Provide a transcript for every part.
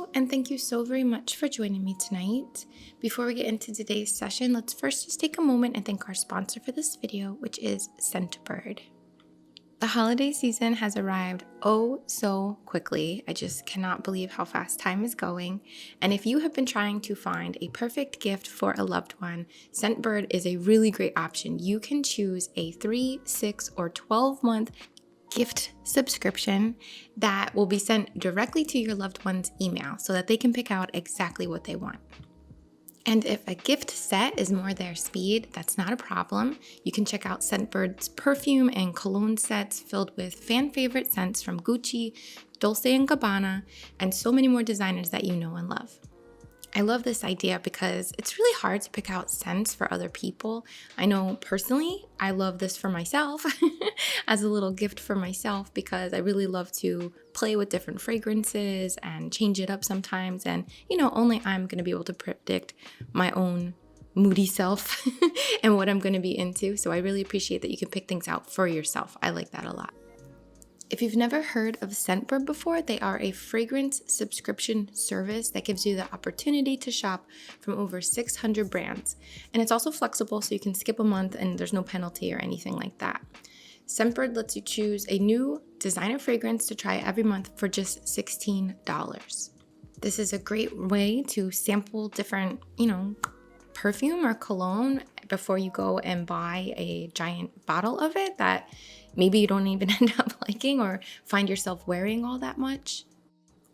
Hello, and thank you so very much for joining me tonight. Before we get into today's session, let's first just take a moment and thank our sponsor for this video, which is Scentbird. The holiday season has arrived oh so quickly. I just cannot believe how fast time is going. And if you have been trying to find a perfect gift for a loved one, Scentbird is a really great option. You can choose a 3, 6, or 12-month gift subscription that will be sent directly to your loved one's email so that they can pick out exactly what they want. And if a gift set is more their speed, that's not a problem. You can check out Scentbird's perfume and cologne sets filled with fan favorite scents from Gucci, Dolce & Gabbana, and so many more designers that you know and love. I love this idea because it's really hard to pick out scents for other people. I know personally, I love this for myself as a little gift for myself because I really love to play with different fragrances and change it up sometimes. And, only I'm going to be able to predict my own moody self and what I'm going to be into. So I really appreciate that you can pick things out for yourself. I like that a lot. If you've never heard of Scentbird before, they are a fragrance subscription service that gives you the opportunity to shop from over 600 brands. And it's also flexible, so you can skip a month and there's no penalty or anything like that. Scentbird lets you choose a new designer fragrance to try every month for just $16. This is a great way to sample different, perfume or cologne before you go and buy a giant bottle of it that maybe you don't even end up liking or find yourself wearing all that much.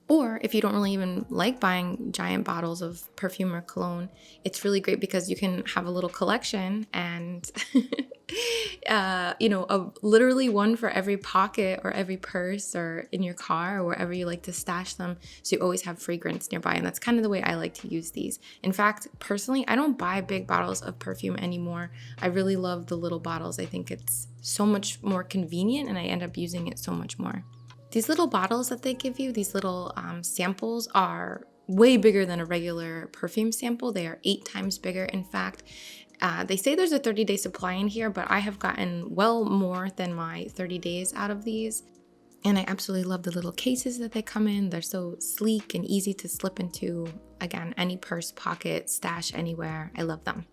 Or if you don't really even like buying giant bottles of perfume or cologne, it's really great because you can have a little collection and, literally one for every pocket or every purse or in your car or wherever you like to stash them. So you always have fragrance nearby. And that's kind of the way I like to use these. In fact, personally, I don't buy big bottles of perfume anymore. I really love the little bottles. I think it's so much more convenient and I end up using it so much more. These little bottles that they give you, these little samples are way bigger than a regular perfume sample. They are 8 times bigger. In fact, they say there's a 30-day supply in here, but I have gotten well more than my 30 days out of these. And I absolutely love the little cases that they come in. They're so sleek and easy to slip into, again, any purse, pocket, stash, anywhere. I love them.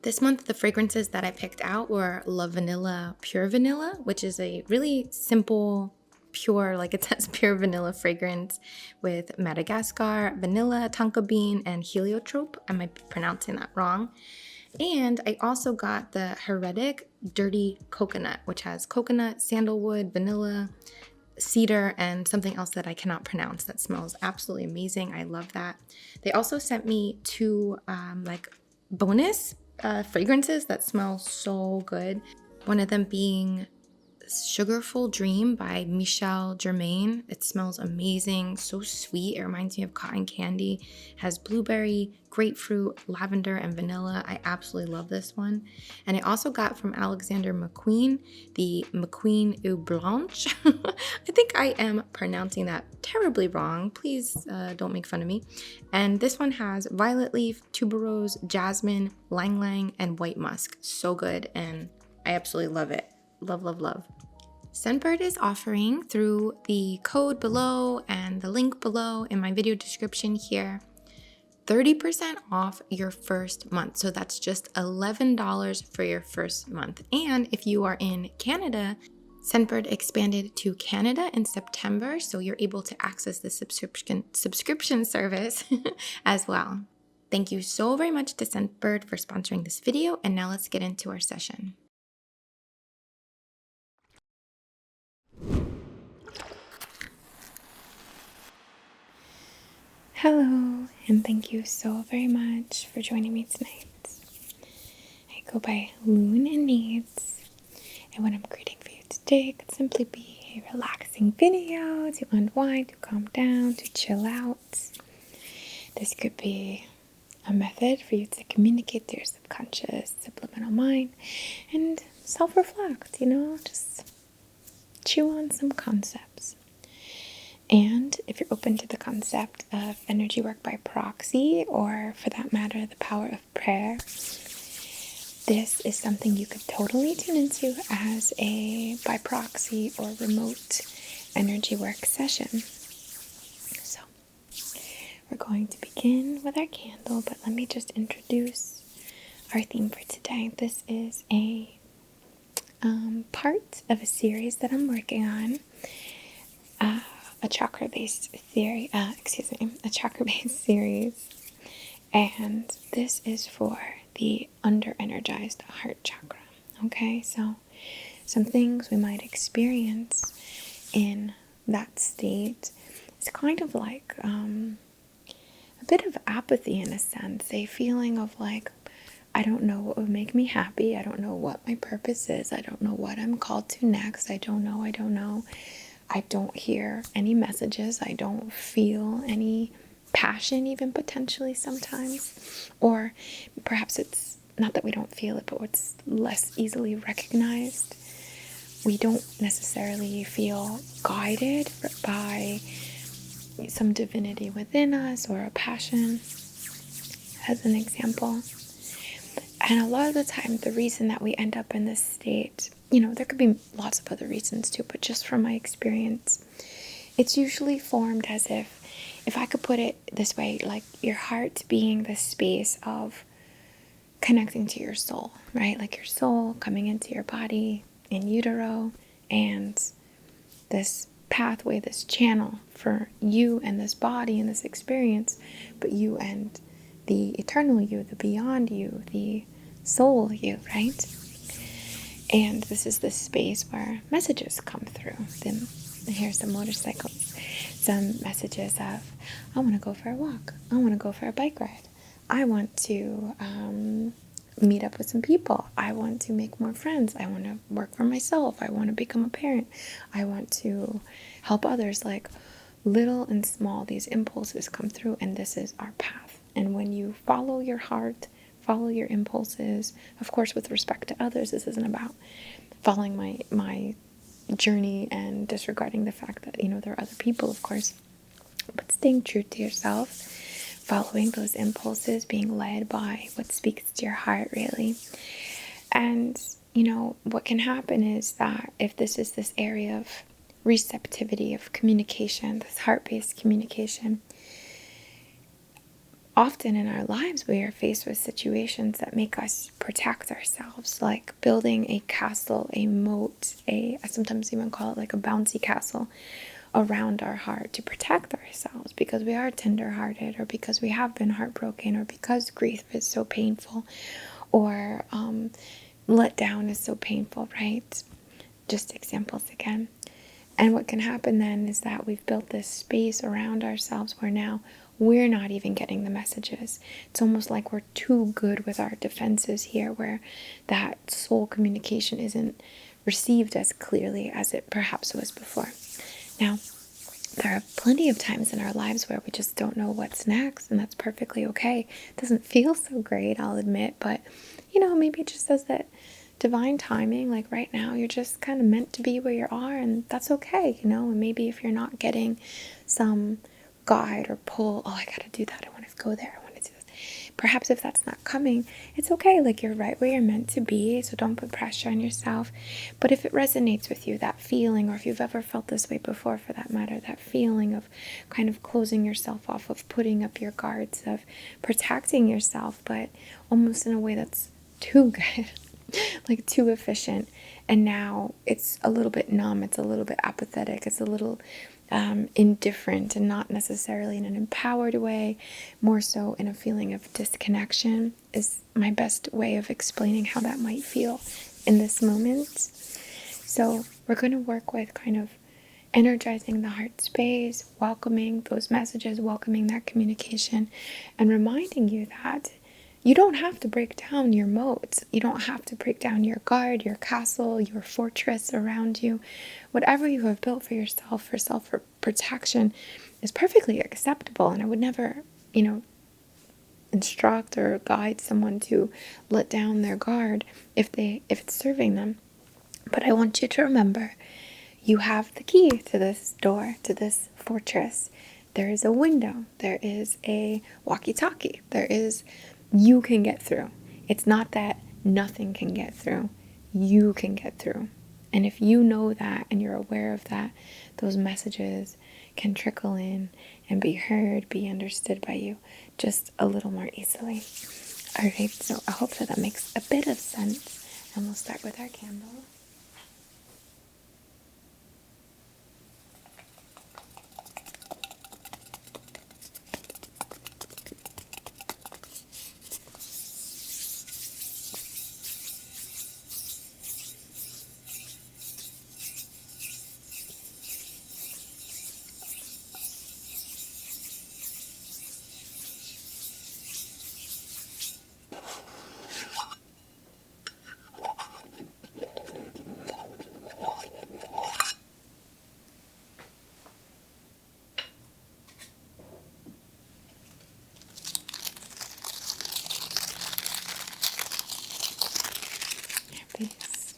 This month, the fragrances that I picked out were La Vanilla Pure Vanilla, which is a really simple, pure, like it says, pure vanilla fragrance with Madagascar, vanilla, tonka bean, and heliotrope. I might be pronouncing that wrong. And I also got the Heretic Dirty Coconut, which has coconut, sandalwood, vanilla, cedar, and something else that I cannot pronounce that smells absolutely amazing. I love that. They also sent me 2 bonus fragrances that smell so good. One of them being Sugarful Dream by Michel Germain. It smells amazing, so sweet. It reminds me of cotton candy. It has blueberry, grapefruit, lavender, and vanilla. I absolutely love this one. And I also got from Alexander McQueen the McQueen Eau Blanche. I think I am pronouncing that terribly wrong. Please don't make fun of me. And this one has violet leaf, tuberose, jasmine, ylang ylang, and white musk. So good, and I absolutely love it. Love, love, love. Scentbird is offering through the code below and the link below in my video description here 30% off your first month. So that's just $11 for your first month. And if you are in Canada, Scentbird expanded to Canada in September, so you're able to access the subscription service as well. Thank you so very much to Scentbird for sponsoring this video, and now let's get into our session. Hello, and thank you so very much for joining me tonight. I go by luneinnate, and what I'm creating for you today could simply be a relaxing video to unwind, to calm down, to chill out. This could be a method for you to communicate to your subconscious, subliminal mind, and self-reflect, just chew on some concepts. And if you're open to the concept of energy work by proxy, or for that matter, the power of prayer, this is something you could totally tune into as a by proxy or remote energy work session. So we're going to begin with our candle, but let me just introduce our theme for today. This is a part of a series that I'm working on, a chakra-based series, and this is for the under-energized heart chakra. Okay, so some things we might experience in that state is kind of like a bit of apathy in a sense, a feeling of like, I don't know what would make me happy. I don't know what my purpose is. I don't know what I'm called to next. I don't know. I don't hear any messages. I don't feel any passion, even potentially sometimes. Or perhaps it's not that we don't feel it, but it's less easily recognized. We don't necessarily feel guided by some divinity within us or a passion, as an example. And a lot of the time, the reason that we end up in this state, there could be lots of other reasons too, but just from my experience, it's usually formed as if I could put it this way, like your heart being the space of connecting to your soul, right? Like your soul coming into your body in utero, and this pathway, this channel for you and this body and this experience, but you and the eternal you, the beyond you, the soul you, right? And this is the space where messages come through. Then here's some motorcycles, some messages of, I want to go for a walk, I want to go for a bike ride, I want to meet up with some people, I want to make more friends, I want to work for myself, I want to become a parent, I want to help others. Like little and small, these impulses come through, and this is our path. And when you follow your heart, follow your impulses, of course with respect to others, this isn't about following my journey and disregarding the fact that there are other people, of course, but staying true to yourself, following those impulses, being led by what speaks to your heart, really. And what can happen is that if this is this area of receptivity, of communication, this heart-based communication, often in our lives we are faced with situations that make us protect ourselves, like building a castle, a moat, I sometimes even call it like a bouncy castle around our heart to protect ourselves, because we are tender-hearted, or because we have been heartbroken, or because grief is so painful, or let down is so painful, right? Just examples again. And what can happen then is that we've built this space around ourselves where now we're not even getting the messages. It's almost like we're too good with our defenses here, where that soul communication isn't received as clearly as it perhaps was before. Now, there are plenty of times in our lives where we just don't know what's next, and that's perfectly okay. It doesn't feel so great, I'll admit, but maybe it just says that divine timing, like right now you're just kind of meant to be where you are, and that's okay, and maybe if you're not getting some guide or pull, oh, I gotta do that, I want to go there, I want to do this, perhaps if that's not coming, it's okay, like you're right where you're meant to be, so don't put pressure on yourself. But if it resonates with you, that feeling, or if you've ever felt this way before for that matter, that feeling of kind of closing yourself off, of putting up your guards, of protecting yourself, but almost in a way that's too good, like too efficient, and now it's a little bit numb, it's a little bit apathetic, it's a little indifferent, and not necessarily in an empowered way, more so in a feeling of disconnection, is my best way of explaining how that might feel in this moment. So we're going to work with kind of energizing the heart space, welcoming those messages, welcoming that communication, and reminding you that you don't have to break down your moats. You don't have to break down your guard, your castle, your fortress around you. Whatever you have built for yourself, for self-protection, is perfectly acceptable. And I would never, instruct or guide someone to let down their guard if it's serving them. But I want you to remember, you have the key to this door, to this fortress. There is a window. There is a walkie-talkie. You can get through. It's not that nothing can get through. You can get through. And if you know that and you're aware of that, those messages can trickle in and be heard, be understood by you just a little more easily. All right, so I hope that makes a bit of sense. And we'll start with our candle. Peace.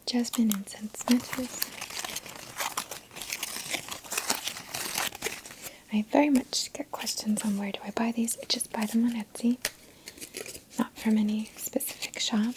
Jasmine incense matches. I very much get questions on where do I buy these. I just buy them on Etsy, not from any specific shop.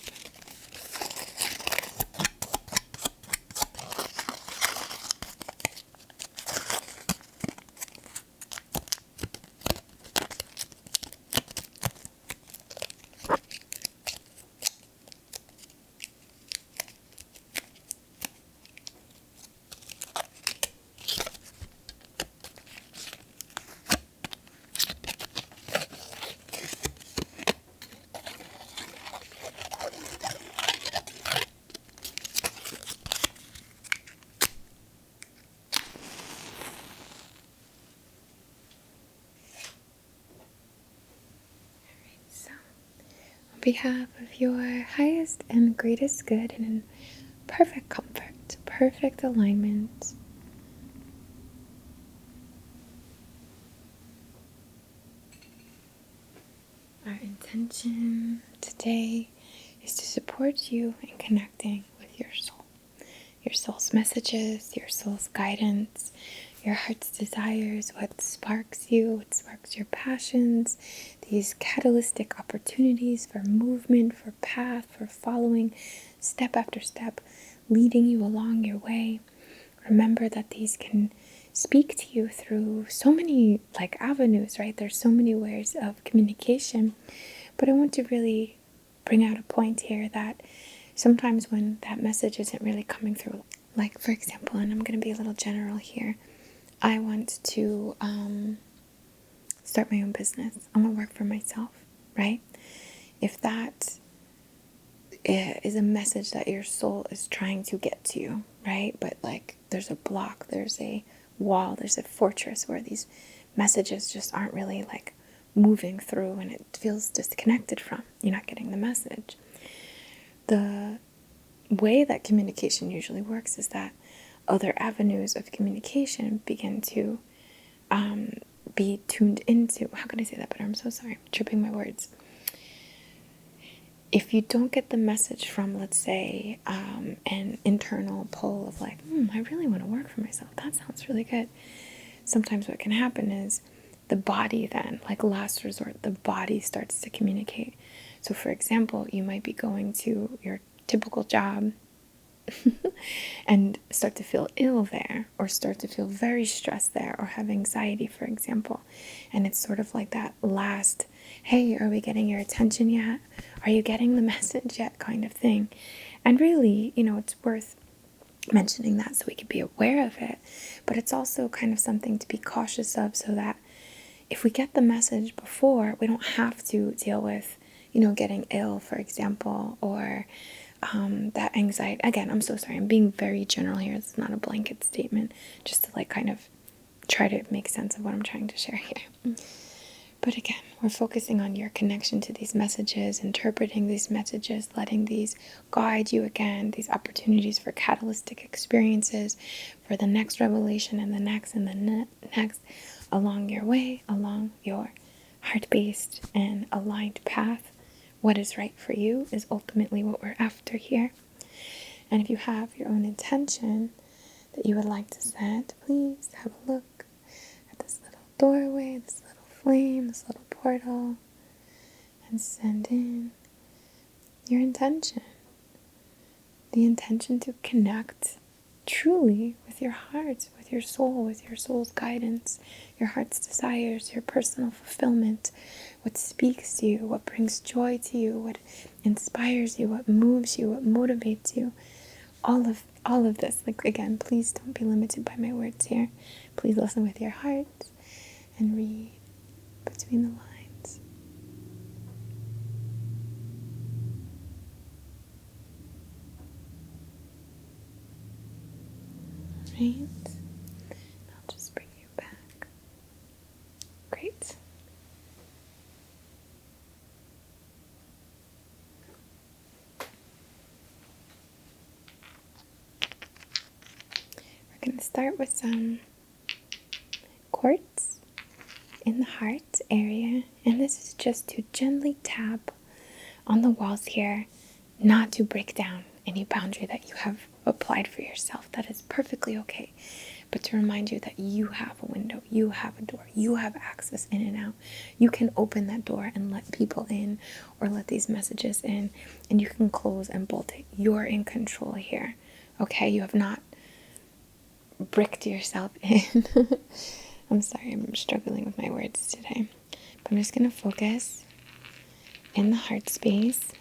On behalf of your highest and greatest good and in perfect comfort, perfect alignment, our intention today is to support you in connecting with your soul's messages, your soul's guidance, your heart's desires, what sparks you, what sparks your passions, these catalytic opportunities for movement, for path, for following step after step, leading you along your way. Remember that these can speak to you through so many avenues, right? There's so many ways of communication, but I want to really bring out a point here that sometimes when that message isn't really coming through, like for example, and I'm going to be a little general here, I want to start my own business. I want to work for myself, right? If that is a message that your soul is trying to get to you, right? But there's a block, there's a wall, there's a fortress where these messages just aren't really moving through, and it feels disconnected from. You're not getting the message. The way that communication usually works is that other avenues of communication begin to be tuned into. How can I say that better? I'm so sorry. I'm tripping my words. If you don't get the message from, let's say, an internal pull of I really want to work for myself. That sounds really good. Sometimes what can happen is the body then, last resort, the body starts to communicate. So for example, you might be going to your typical job and start to feel ill there, or start to feel very stressed there, or have anxiety, for example. And it's sort of that last, hey, are we getting your attention yet? Are you getting the message yet kind of thing. And really, it's worth mentioning that so we can be aware of it. But it's also kind of something to be cautious of, so that if we get the message before, we don't have to deal with, getting ill, for example, or that anxiety. Again, I'm so sorry. I'm being very general here. It's not a blanket statement, just to kind of try to make sense of what I'm trying to share here. But again, we're focusing on your connection to these messages, interpreting these messages, letting these guide you again, these opportunities for catalytic experiences, for the next revelation and the next and the next, along your way, along your heart-based and aligned path. What is right for you is ultimately what we're after here. And if you have your own intention that you would like to set, please have a look at this little doorway, this little flame, this little portal, and send in your intention. The intention to connect truly with your heart, with your soul, with your soul's guidance, your heart's desires, your personal fulfillment, what speaks to you, what brings joy to you, what inspires you, what moves you, what motivates you. All of this. Like, again, please don't be limited by my words here. Please listen with your heart and read between the lines. Right? I'll just bring you back. Great. We're going to start with some quartz in the heart area, and this is just to gently tap on the walls here, not to break down any boundary that you have applied for yourself. That is perfectly okay, but to remind you that you have a window, you have a door, you have access in and out. You can open that door and let people in, or let these messages in, and you can close and bolt it. You're in control here, okay? You have not bricked yourself in. I'm sorry, I'm struggling with my words today. But I'm just going to focus in the heart space,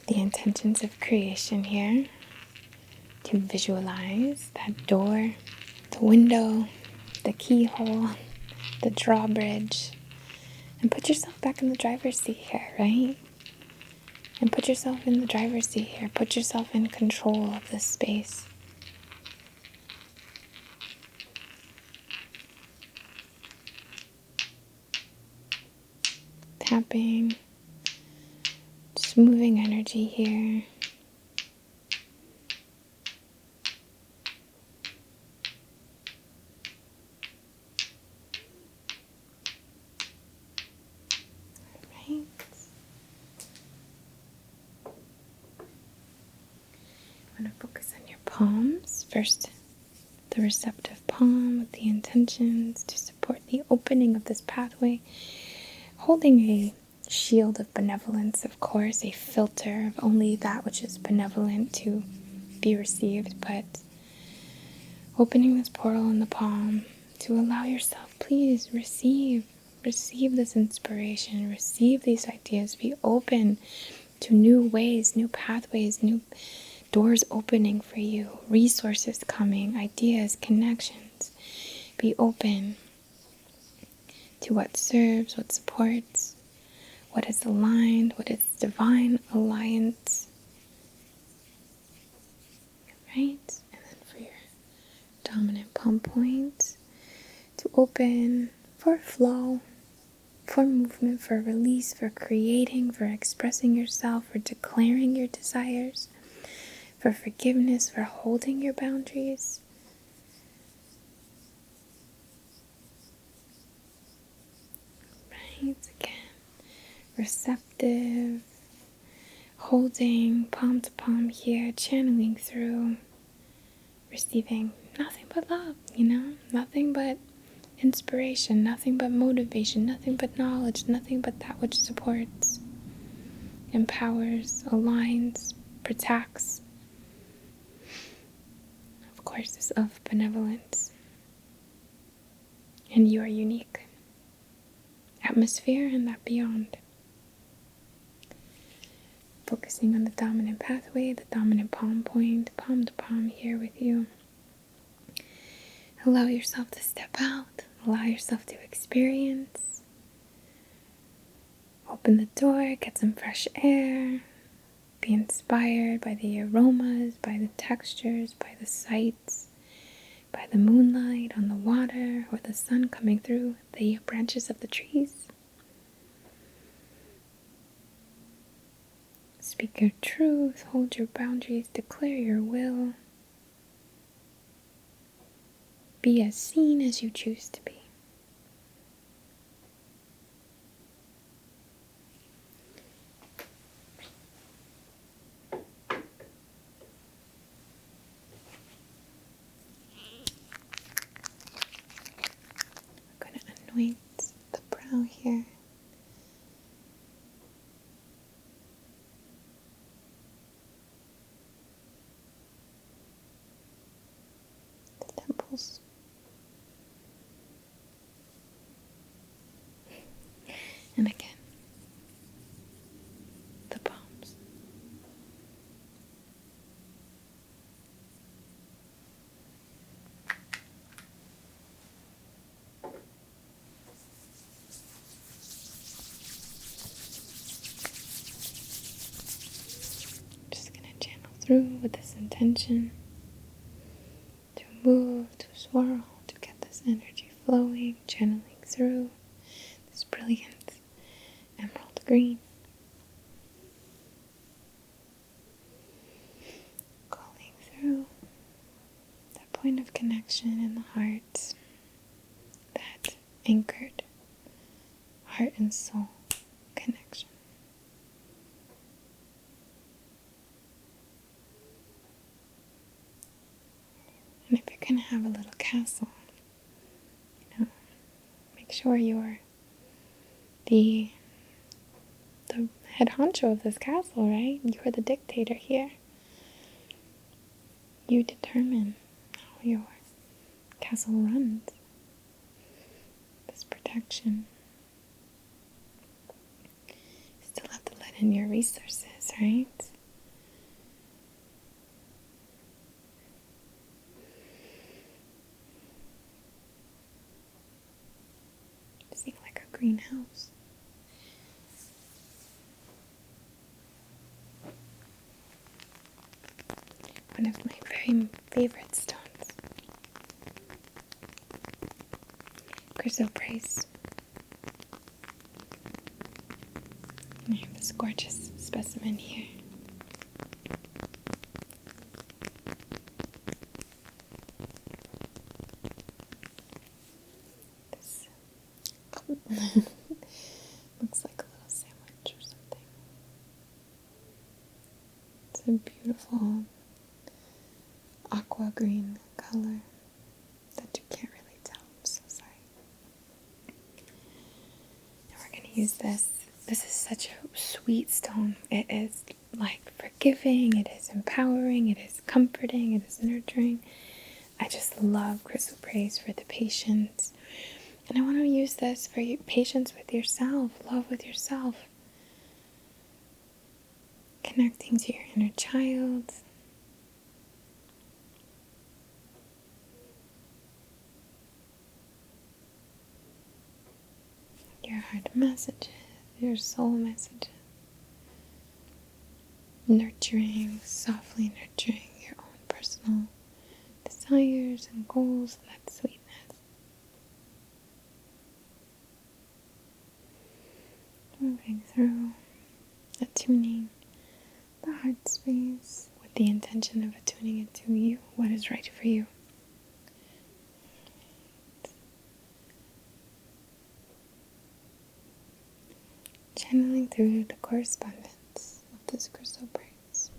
the intentions of creation here, to visualize that door, the window, the keyhole, the drawbridge, and put yourself back in the driver's seat here, right? And put yourself in the driver's seat here. Put yourself in control of this space. Tapping, just moving energy here. Right. I'm going to focus on your palms. First, the receptive palm with the intentions to support the opening of this pathway. Holding a shield of benevolence, of course, a filter of only that which is benevolent to be received, but opening this portal in the palm to allow yourself, please receive this inspiration, receive these ideas, be open to new ways, new pathways, new doors opening for you, resources coming, ideas, connections. Be open to what serves, what supports, what is aligned, what is divine alliance. Right? And then for your dominant palm point, to open for flow, for movement, for release, for creating, for expressing yourself, for declaring your desires, for forgiveness, for holding your boundaries. Right? Again, receptive, holding palm to palm here, channeling through, receiving nothing but love, nothing but inspiration, nothing but motivation, nothing but knowledge, nothing but that which supports, empowers, aligns, protects. Of course, is of benevolence. And you are unique. Atmosphere and that beyond. Focusing on the dominant pathway, the dominant palm point, palm to palm here with you. Allow yourself to step out. Allow yourself to experience. Open the door, get some fresh air. Be inspired by the aromas, by the textures, by the sights, by the moonlight on the water or the sun coming through the branches of the trees. Speak your truth, hold your boundaries, declare your will. Be as seen as you choose to be. I'm going to anoint the brow here. And again, the palms. Just gonna channel through with this intention to move, to swirl, to get this energy flowing, channeling through this brilliant emerald green. Calling through that point of connection in the heart, that anchored heart and soul connection. And if you're going to have a little castle, make sure you're the head honcho of this castle, right? You're the dictator here. You determine how your castle runs. This protection. You still have to let in your resources, right? Seem like a greenhouse. One of my very favorite stones. Chrysoprase. And I have this gorgeous specimen here. This looks like a little sandwich or something. It's a beautiful aqua green color that you can't really tell. I'm so sorry. Now we're going to use this. This is such a sweet stone. It is like forgiving, it is empowering, it is comforting, it is nurturing. I just love chrysoprase for the patience. And I want to use this for your patience with yourself, love with yourself. Connecting to your inner child. Your heart messages, your soul messages. Nurturing, softly nurturing your own personal desires and goals and that sweetness. Moving through, attuning the heart space with the intention of attuning it to you, what is right for you. Channeling through the correspondence of this chrysoprase.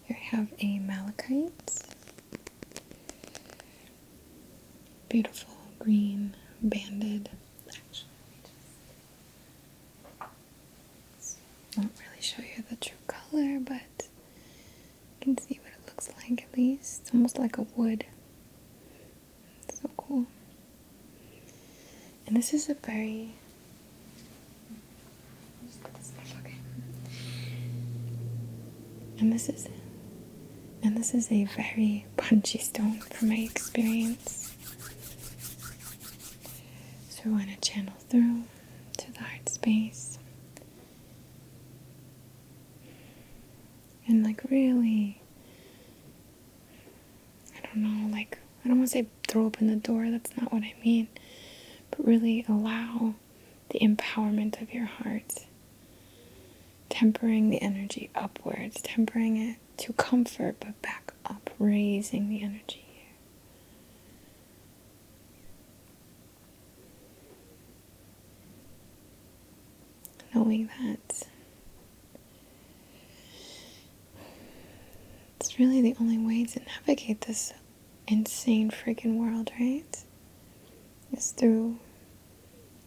Here I have a malachite. Beautiful green banded. Won't really show you the true color, but you can see what it looks like at least. It's almost like a wood. So cool. And this is a very... And this is a very punchy stone from my experience. So we want to channel through to the heart space. And like really, I don't know, like, I don't want to say throw open the door, that's not what I mean. But really allow the empowerment of your heart. Tempering the energy upwards, tempering it to comfort, but back up, raising the energy here. Knowing that it's really the only way to navigate this insane freaking world, right? Is through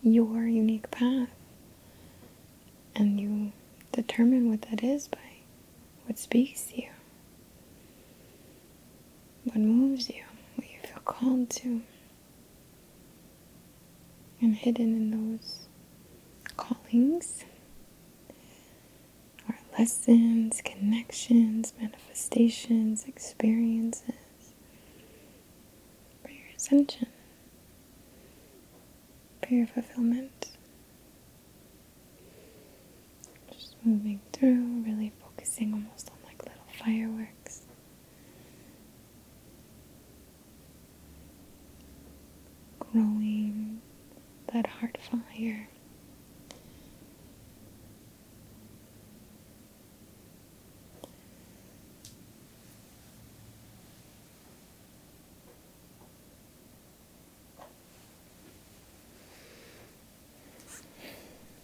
your unique path. And you determine what that is by what speaks to you, what moves you, what you feel called to. And hidden in those callings are lessons, connections, manifestations, experiences for your ascension, for your fulfillment. Just moving through, really focusing almost on like little fireworks. Growing that heart fire.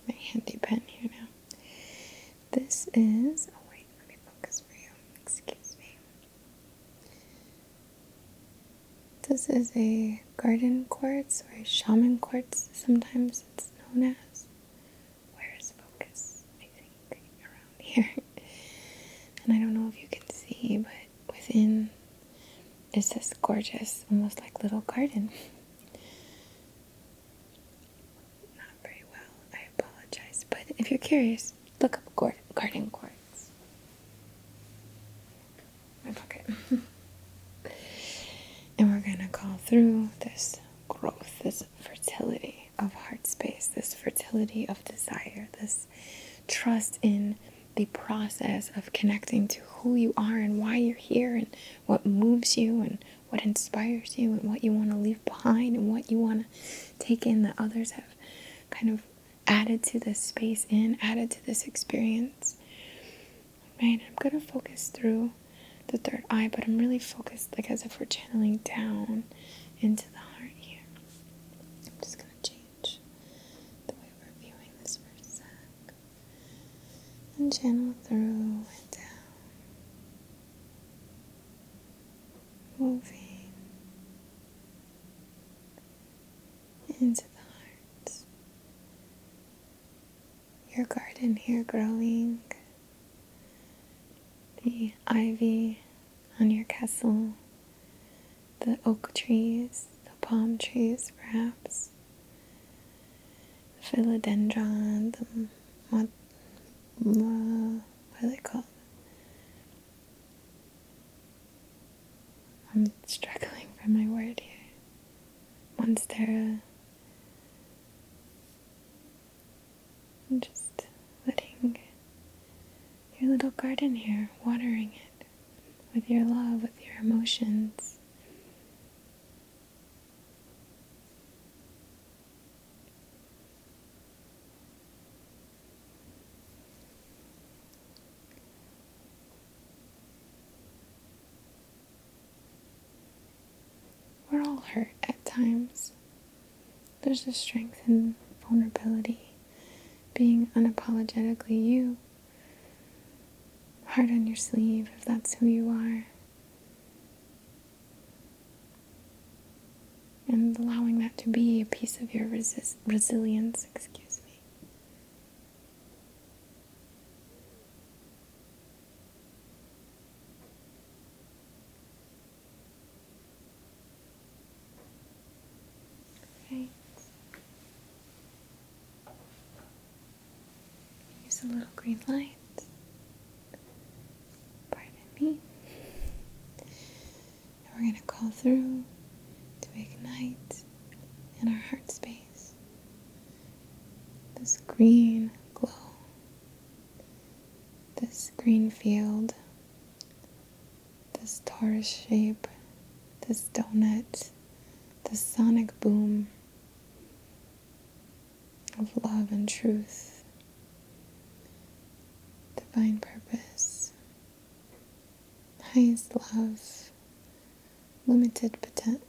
My handy pen here now. This is, oh wait, let me focus for you. Excuse me. This is a garden quartz or a shaman quartz, sometimes it's known as. Where is focus? I think around here. And I don't know if you can see, but within is this gorgeous, almost like little garden. Not very well, I apologize. But if you're curious, look up garden quartz. My pocket. And we're going to call through this growth, this fertility of heart space, this fertility of desire, this trust in the process of connecting to who you are and why you're here and what moves you and what inspires you and what you want to leave behind and what you want to take in that others have kind of added to this space added to this experience. Right? I'm going to focus through the third eye, but I'm really focused like as if we're channeling down into the heart here. I'm just going to change the way we're viewing this for a sec. And channel through and down. Moving into the heart. Your garden here growing. The ivy on your castle, the oak trees, the palm trees perhaps, the philodendron, what are they called? I'm struggling for my word here. Monstera. I'm just letting your little garden here, watering it with your love, with your emotions. We're all hurt at times. There's a strength in vulnerability, being unapologetically you. Heart on your sleeve, if that's who you are. And allowing that to be a piece of your resilience, excuse me. Right. Use a little green light. Pardon me. And we're going to call through to ignite in our heart space this green glow, this green field, this torus shape, this donut, this sonic boom of love and truth, divine purpose, highest love, unlimited potential,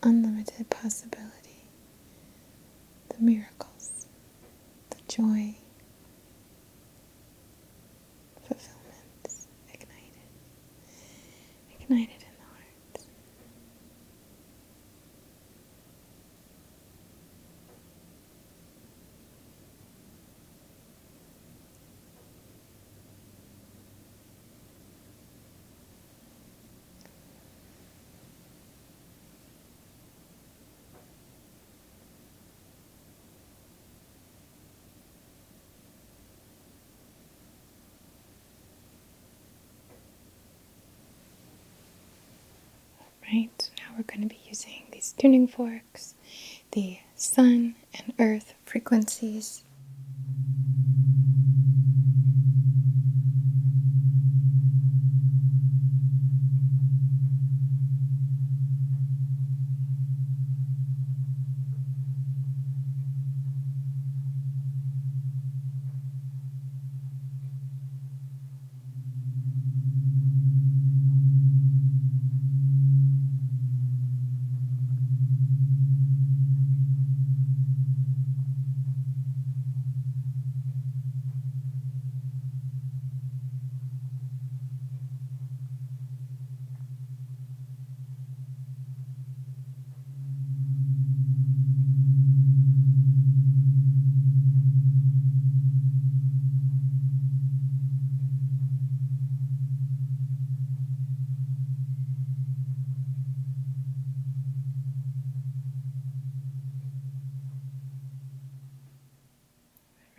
unlimited possibility, the miracles, the joy, fulfillment, ignited in the heart. Right, so now we're going to be using these tuning forks, the sun and earth frequencies.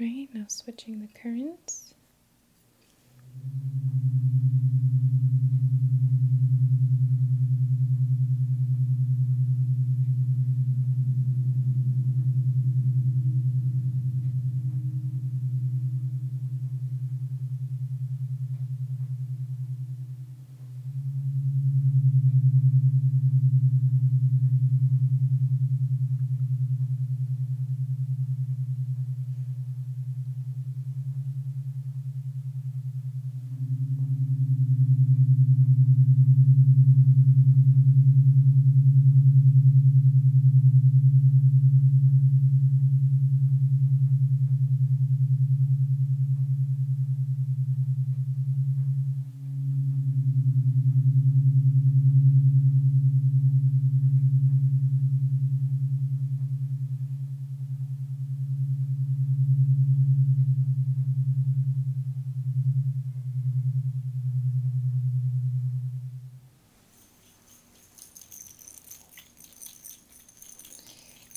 Right, now switching the currents.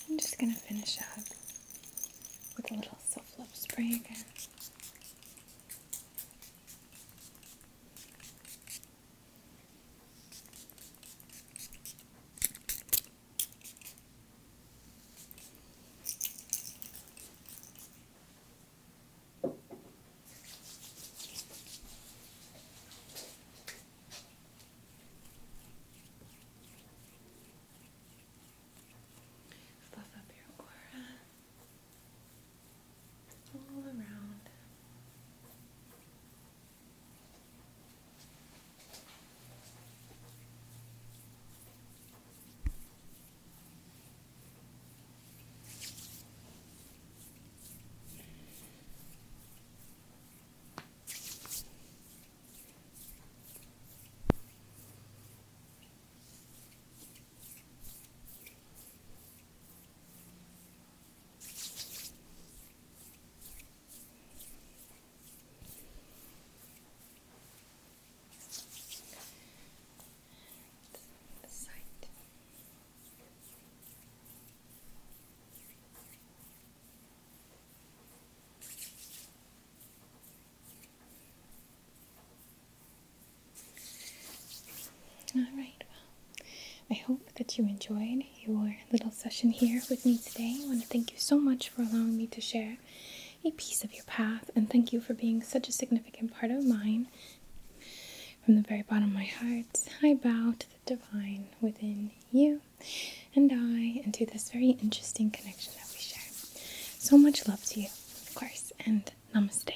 I'm just going to finish up with a little self-love spray again. Fluff up your aura all around. The side. All right, well, I hope that you enjoyed your little session here with me today. I want to thank you so much for allowing me to share a piece of your path, and thank you for being such a significant part of mine. From the very bottom of my heart, I bow to the divine within you and I, and to this very interesting connection that we share. So much love to you, of course, and namaste.